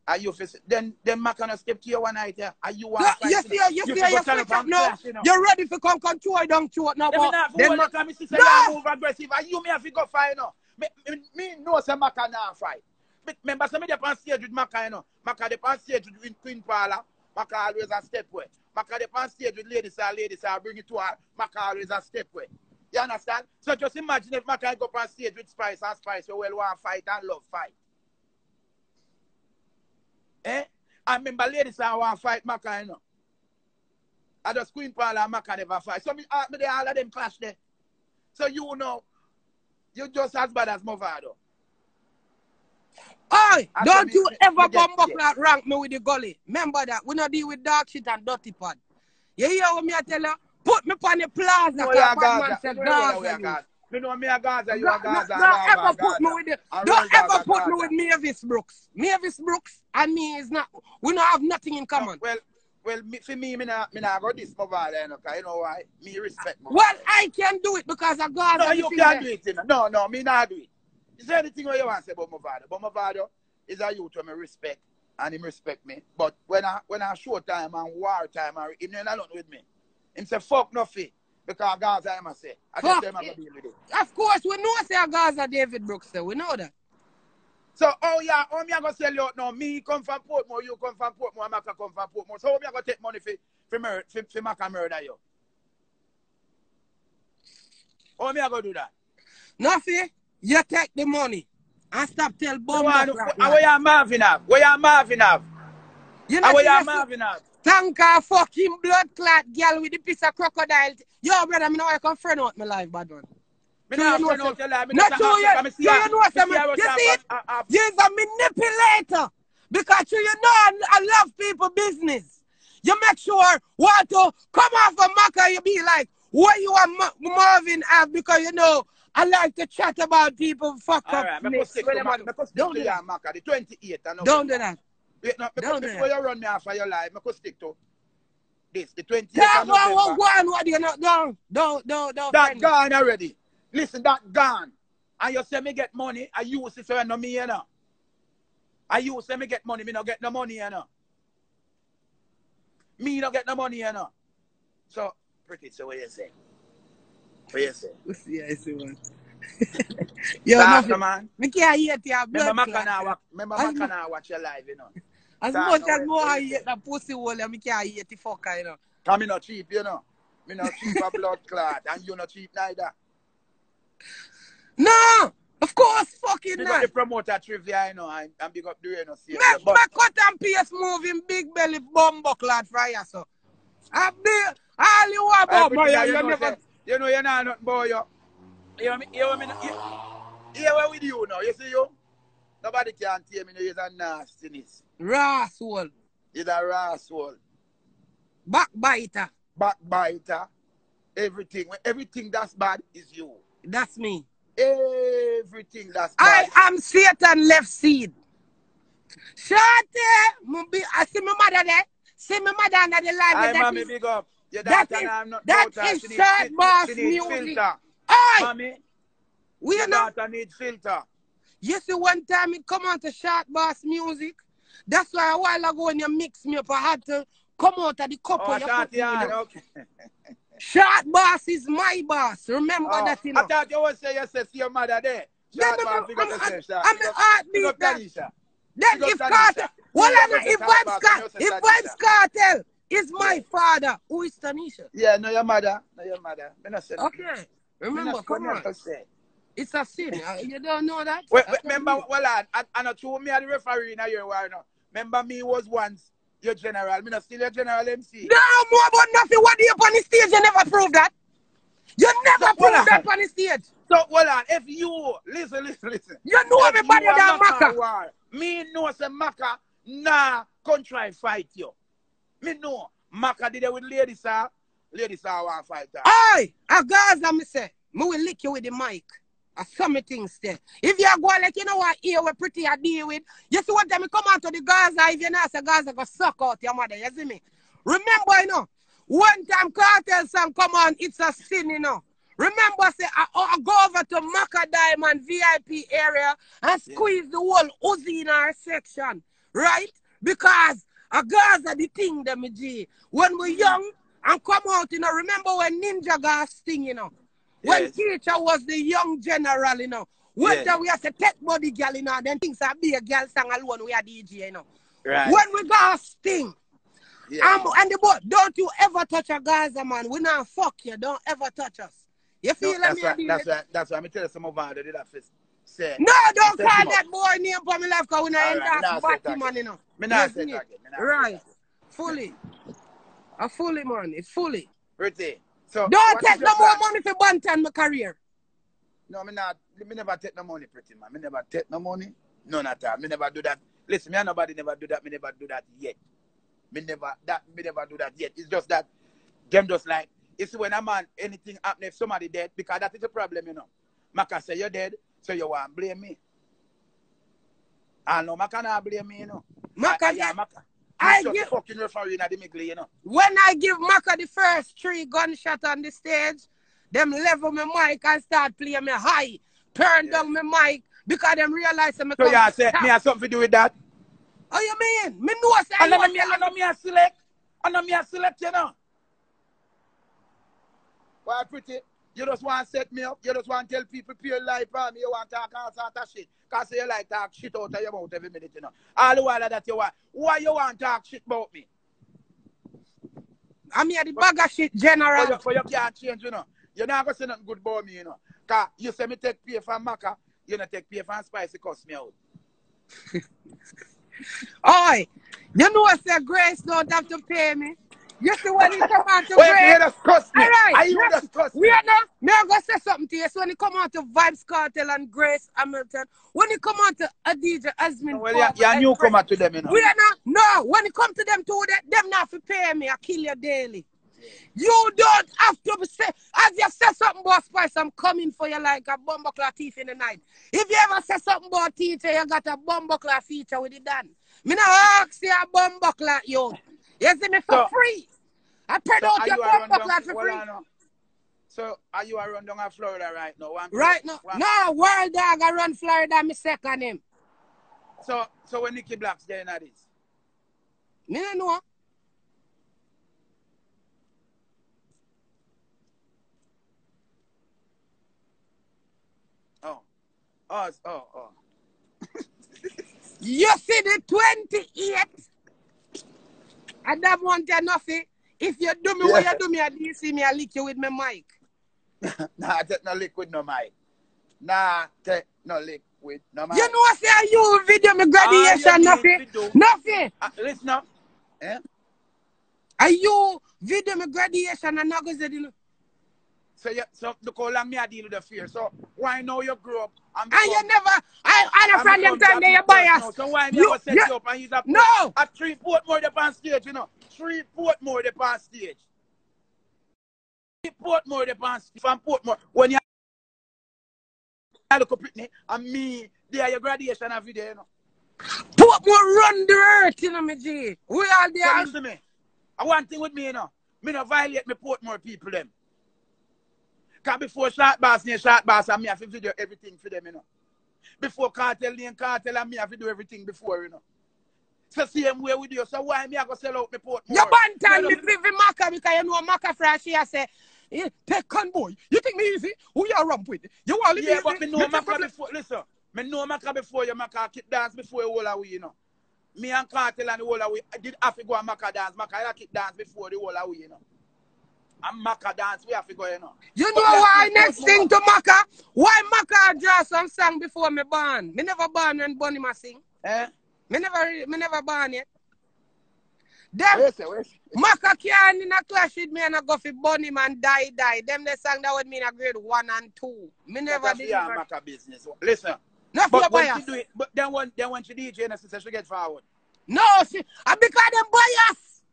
Are you then Mac gonna step to you one night, yeah? Are you So, want you see, you switch up now. you know? You're ready to come control down throat now. Let me not Then for Mac- time say No! you move aggressive. Are you me have to go fight now? Me know say Mac not fight. Remember some of the on stage with Mac, you know. Mac the on stage with Queen Paula. Mac always a step way. Mac the on stage with ladies bring it to her. Mac always a step way. You understand? So just imagine if Mac go on stage with Spice and Spice we well want fight and love fight. Eh? I remember ladies I want to fight Maca, you know. I just Queen Paula and Maca never fight. So me all of them clash there. So you know, you just as bad as Movado. Oi, I don't said you me ever get bump up it. like rank me with the gully. Remember that. We not deal with dog shit and dirty pod. You hear what me I tell you? Put me on the plaza. No, cause you are bad man Gaza. said You dog know we are for you. Gaza. You know me a Gaza, you are Gaza. Don't ever put me Gaza. with the, And don't real ever Gaza, put me Gaza. with Mavis Brooks. Mavis Brooks and me is not. We don't have nothing in common. Well, for me not go this Movado, you know, cause you know why? Me respect Movado. Well, I can do it because of God. No, you can't do it, you know. No, me not do it. Is there anything what you want to say about Movado? But Movado is a youth who me respect and him respect me. But when I show time and war time, him not alone with me. Him say fuck nothing. Because Gaza, I must say. I just say I'm going to deal with it. Of course, we know say Gaza David Brooks there. We know that. So, me I'm going to sell you out now. Me come from Portmore, you come from Portmore, and Maka come from Portmore. So, me I'm going to take money for Maka murder you. How me I'm going to do that? Nothing. You take the money and stop tell bomb. Where you Marvin have? Where you Marvin have? You know, Where you Marvin have? thank her fucking blood clot girl with the piece of crocodile. Yo, brother, me know I can friend out my life, bad one. Me not friend out your life. Not true, you see it? You're a manipulator. Because you know I love people business. You make sure want to come off of Maka, you be like, what you want Marvin have, because you know I like to chat about people fuck up. Alright, me go stick to Maka, the 28th. Don't do that. Wait, no, before you run me off of your life, I could stick to this, the 28th that of November. What do you not don't that gone already. Listen, that gone. And you say me get money, I use it so you know me, you know. I use say me get money, me not get no money, you know. Me not get no money, you know. So, pretty, so what you say? What you say? Yeah, I see one. Yo, man. Me can't hate your blood. Remember Maka watch your live, you know. As much as more I hate the pussy hole, me can't hate the fucker, you know. Cause me not cheap, you know. Me not cheap a blood clot, and you not cheap neither. No! Of course, fucking Me not. got the promoter trivia, you know, and big up the you know, see. Make my cut and paste moving big belly bumbo clot for you, so. I be all you want about my you never. You know you're not nothing boy, you. Here with you now, you see you? Nobody can tell me you're a nastiness. Raw soul. You're a raw soul. Backbiter. Backbiter. Everything that's bad is you. That's me. everything that's I bad. am Satan left seed. Shorty, I see my mother there. See my mother under the line. Hi, That mommy, is, big up. Your that daughter is, now, I'm not that daughter. is She short boss she needs music. filter. Oi! Mommy, We your know. daughter needs filter. You see, one time it come out to short boss music. That's why a while ago when you mix me up, I had to come out of the couple. Oh, I You thought put me, you know. okay. Short boss is my boss. Remember Oh, that, you I know. thought you would say you said see your mother there. Then Short boss, big up yourself, short. I'm Big a up heartbeat that. Tanisha. Then Big up if Tanisha. Cartel, well, You never say short boss, you say if Tanisha. Vibes Cartel is my father, who is Tanisha? Yeah, no your mother. No your mother. Me not say nothing. Okay, remember, come on. It's a sin. You don't know that? Remember, well, I not true me as the referee in a year why no. Remember me was once your general. Me not still your general MC. No more about nothing. What do you on the stage? You never prove that. You never prove that on the stage. So, hold on. If you, listen. You know me better than Maka. Me know say Maka, nah, contrive fight you. Me know. Maka did it with Lady Sir. Lady Sir want fight her. Aye, a Gaza, me say. Me will lick you with the mic. I saw me things there. If you go like, you know what, here we're pretty I deal with. You see what time me come out to the Gaza, if you know, say Gaza go suck out your mother, you see me? Remember, you know, one time Cartel song come on, it's a sin, you know. Remember, say, I go over to Maka Diamond VIP area and squeeze the whole Uzi in our section, right? Because a Gaza the thing, them, G. When we young and come out, you know, remember when Ninja Gas thing, you know? When teacher was the young general, you know. When we have to take body girl, you know, then things are be a girl song alone, we are DJ, you know. Right. When we got sting. And the boy, don't you ever touch a Gaza, man. We not fuck you. Don't ever touch us. You feel like me? That's why I tell you some of our did that first. Say. No, don't call that boy name for me life because we not enter batty, man, you know. Me not say that again. Right. Fully. A fully, man. It's fully. Pretty. So, don't take no more money for Bantan my career. No, me never take no money, pretty man. Me never take no money. None at all. Me never do that. Listen, me nobody never do that. Me never do that yet. Me never do that yet. It's just that them just like, it's when a man, anything happen if somebody dead, because that is a problem, you know. Maka say you're dead, so you want to blame me. I know Maka not blame me, you know. Maka, I give fucking referee in the middle, you know. When I give Maka the first 3 gunshots on the stage, them level my mic and start playing me high, turn down my mic because them realize I'm so yeah, say me have something to do with that. Oh, you mean? Me know say I know me a select. I know me a select, you know. Why pretty? You just want to set me up. You just want to tell people pure life on me. You want to talk all sort of shit. Because you like talk shit out of your mouth every minute, you know. All the while that you want. Why you want to talk shit about me? I'm here the bag of shit, general. But you can't change, you know. You're not going to say nothing good about me, you know. Because you say me take pay from Maka. You don't take pay from Spicy, cuss me out. Oi, you know what say Grace don't have to pay me. You see when he come out to Grace. You just trust me. Alright, You just trust me. We are not, me I'm going to say something to you. So when he come out to Vibes Cartel and Grace Hamilton, when he come out to Adidja Asmin, well, you're a newcomer to them, you know. We are not, no, when he come to them too, them not to pay me, I kill you daily. You don't have to say, as you say something about Spice, I'm coming for you like a bumbuckler thief in the night. If you ever say something about teacher, you got a bumbuckler feature with it done. Me not ask you a bumbuckler, you. You see me for free. I paid out your bumbuckler for free. So, are you around down Florida right now? Right now? No, World Dog, I run Florida, me second him. So when Nicky Black's there now this? Me don't know. Oh. You see the 28th? I don't want you nothing. If you do me what you do me, you see me, I lick you with my mic. Nah, take no lick with no mic. Nah, take no lick with no mic. You know what say you video me graduation, nothing? Nothing. Listen up. Eh? Are you video me graduation and not go say, you know? So look how long me I deal with the fear. So why now you grow up and you never I from them time they bias. So why never set you up and he's a no at 3 Portmore the on stage, you know. 3 Portmore the on stage. 3 Portmore the on stage from Portmore. When you look up Britney, and me, they are your graduation of video, you know. Put more run the earth, you know, me G. We all So there. listen to me. I one thing with me, you know. Me no violate me Portmore people, them. Because before Short Boss and me have to video everything for them, you know. Before Cartel and me have to do everything before, you know. So same way with you. So why me I go sell out me Portmore? You bantan me live in Maka because you know Maka Fresh here say, take convoy. You think me easy? Who you ramp with? You want to yeah, but me know Maka before. Listen, me know Maka before you Maka keep dance before you all away, you know. Me and Cartel and the whole away. I did have to go and Maka dance. Maka I keep dance before the whole away, you know. And Maka dance, we have to go, you know. You know why next thing to Maka? Why Maka draw some song before me born? Me never born when Bunny ma sing. Eh? Me never born yet. Them Where's Maka can't in a clash with me and I go for Bunny man die. Them the song that would mean a grade 1 and 2. Me never did. Yeah, Maka business. Listen. Not for But when bias. she do it, but then when she DJ and she get forward. No, see, and because them bias.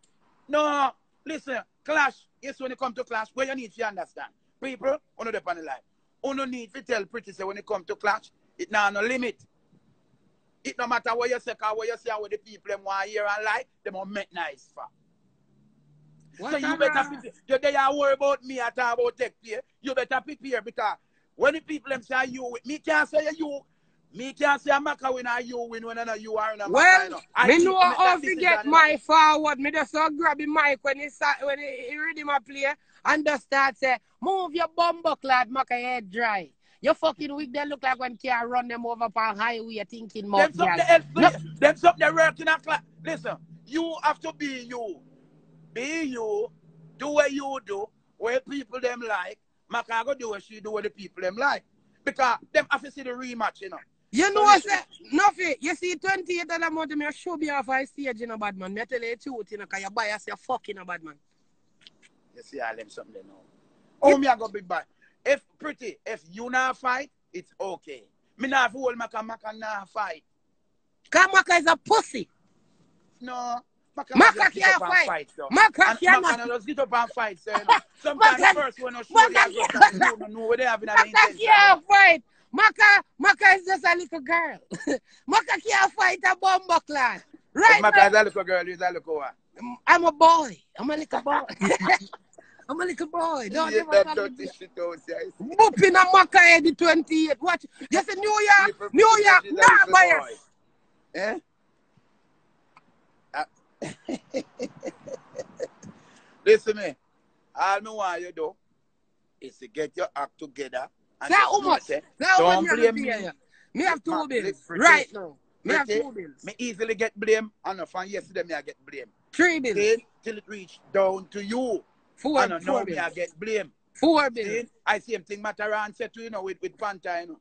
No, listen, clash. Yes, when it come to clash, where you need to understand. People, on the panel line. You need to tell Pretty say when it come to clash, it now no limit. It no matter what you say, or what you say, what the people them want hear and like, them will make nice for. So you better prepare. You they are worried about me at all about tech play. You better prepare because when the people them say you win, me can't say you. Me can't say Maka win or you win when you are in a well, Maka. me know how to get my forward. Me just so grab the mic when he read him a play and just start say, move your bumbo clad, Maka head dry. You fucking weak, they look like when can run them over on highway thinking more. Them something they're working at class. Listen, you have to be you. Be you. Do what you do. What people them like. Maka go do what she do what the people them like. Because them have to see the rematch, you know. You know what I say? Nothing. You see 28 of the month, me show me off a stage in a bad man. Me tell you the truth, you know, because your bias, you're fucking a bad man. You see all them something now. Oh, me I go be bad. If Pretty, if you not fight, it's okay. Me not hold Maka not fight. Because Maka is a pussy. No. Maka can't fight. Maka can't Maka just get up and fight. So, you know. Sometimes the first one not show you don't know what they have in their intention. Maka can't fight. Maka is just a little girl. Maka can't fight a bumbo clan. Right Maka is a little girl, he's a little what? I'm a boy. I'm a little boy. I'm a little boy. Don't ever talk to me. Booping a Maka head the 28. Watch. Just a New York, nah bias. Eh? Listen me. All me want you do is to get your act together. And how much? Don't blame me. Me have 2 bills right now. Me have 2 bills. Me easily get blamed. And from yesterday me I get blamed. 3 bills. Till it reach down to you. 4 and now me I get blamed. 4 bills. I same thing Mataran said to you know with Panta, you know.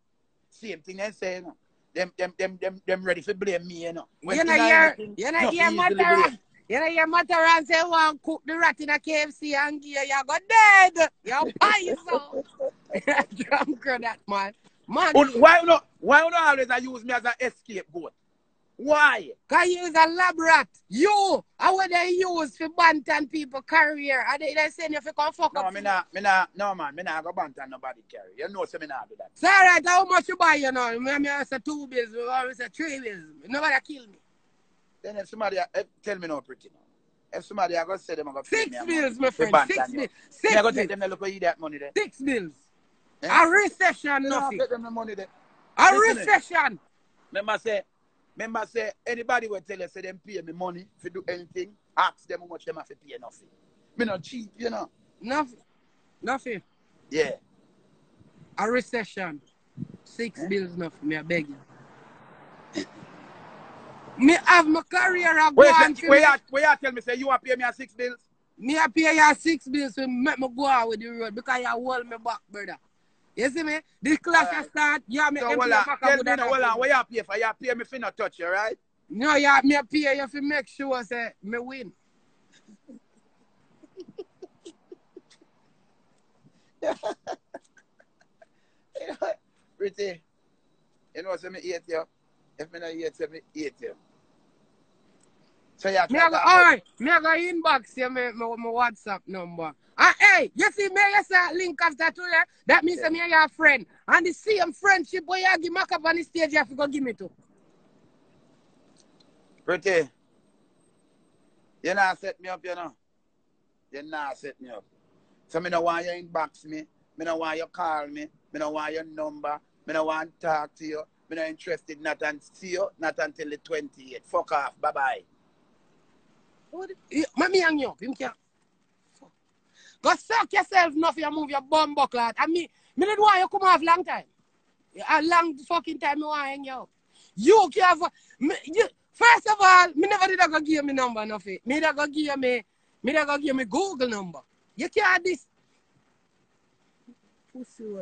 Same thing they say, you know. Them ready to blame me, you know. You know hear Mataran say want cook the rat in a KFC and give you go dead. You poison. Drunk that man. Why not always I use me as an scapegoat? Why? Because you use a lab rat. You are what they use for bantan people career. And they saying if you can fuck up. No man, me not go bantan nobody career. You know so me not do that. So alright, how much you buy you know? I say 2 bills or I say 3 bills. Nobody kill me. Then if somebody tell me no Pretty now. If somebody I go say them I go 6 bills, my friend. 6 bills. I go take them to look at you that money there. 6 bills. Yeah. A recession, nothing. Take them the money there. A recession. Remember say anybody will tell you say them pay me money if you do anything, ask them how much them have to pay nothing. Me not cheap, you know. Nothing. Yeah. A recession. 6 bills nothing, me I beg you. Me have my career a go on to where you tell me say you want pay me a 6 bills? Me a pay you 6 bills to make me go out with the road because you hold me back, brother. You see me? This clash start, you make me tell me now, where you pay for? You pay me for not touch you, right? No, me pay you to make sure say me win. Pretty. You know say me hate you. If me not hate you, me hate you. So you alright, me I go inbox you my WhatsApp number. hey, you see me, you say link after today. That means me and your friend. And the same friendship where you give Mac up on the stage, you have to go give me to. Pretty. You not set me up, you know. You not set me up. So me no want you inbox me. Me no want you call me. Me no want your number. Me no want to talk to you. Me not interested not and see you not until the 28th. Fuck off. Bye-bye. Me hang you up. Him can't. Go suck yourself enough you move your bum buckler. And me don't want you come off long time. A long fucking time me want to hang you up. You can't first of all, me never did go give me number nothing. Me never go give me Google number. You can't this pussy.